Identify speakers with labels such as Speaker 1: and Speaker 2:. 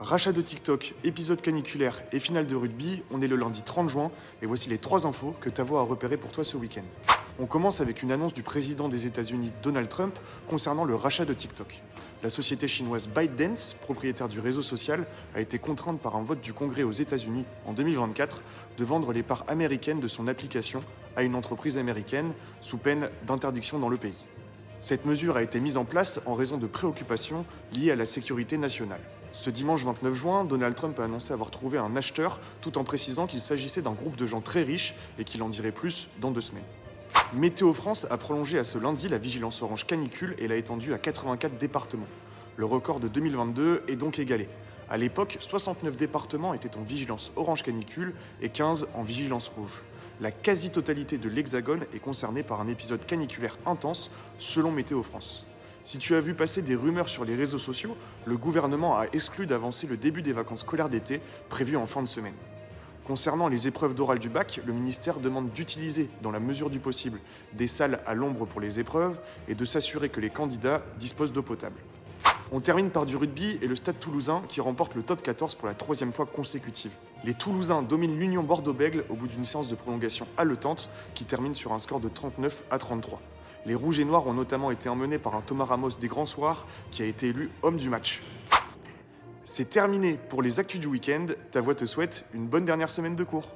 Speaker 1: Rachat de TikTok, épisode caniculaire et finale de rugby, on est le lundi 30 juin et voici les 3 infos que ta voix a repérées pour toi ce week-end. On commence avec une annonce du président des États-Unis Donald Trump concernant le rachat de TikTok. La société chinoise ByteDance, propriétaire du réseau social, a été contrainte par un vote du Congrès aux États-Unis en 2024 de vendre les parts américaines de son application à une entreprise américaine sous peine d'interdiction dans le pays. Cette mesure a été mise en place en raison de préoccupations liées à la sécurité nationale. Ce dimanche 29 juin, Donald Trump a annoncé avoir trouvé un acheteur tout en précisant qu'il s'agissait d'un groupe de gens très riches et qu'il en dirait plus dans 2 semaines. Météo France a prolongé à ce lundi la vigilance orange canicule et l'a étendue à 84 départements. Le record de 2022 est donc égalé. À l'époque, 69 départements étaient en vigilance orange canicule et 15 en vigilance rouge. La quasi-totalité de l'Hexagone est concernée par un épisode caniculaire intense, selon Météo France. Si tu as vu passer des rumeurs sur les réseaux sociaux, le gouvernement a exclu d'avancer le début des vacances scolaires d'été, prévues en fin de semaine. Concernant les épreuves d'oral du bac, le ministère demande d'utiliser, dans la mesure du possible, des salles à l'ombre pour les épreuves et de s'assurer que les candidats disposent d'eau potable. On termine par du rugby et le Stade Toulousain qui remporte le top 14 pour la 3e fois consécutive. Les Toulousains dominent l'Union Bordeaux-Bègles au bout d'une séance de prolongation haletante qui termine sur un score de 39-33. Les Rouges et Noirs ont notamment été emmenés par un Thomas Ramos des Grands Soirs qui a été élu homme du match. C'est terminé pour les actus du week-end. Ta voix te souhaite une bonne dernière semaine de cours.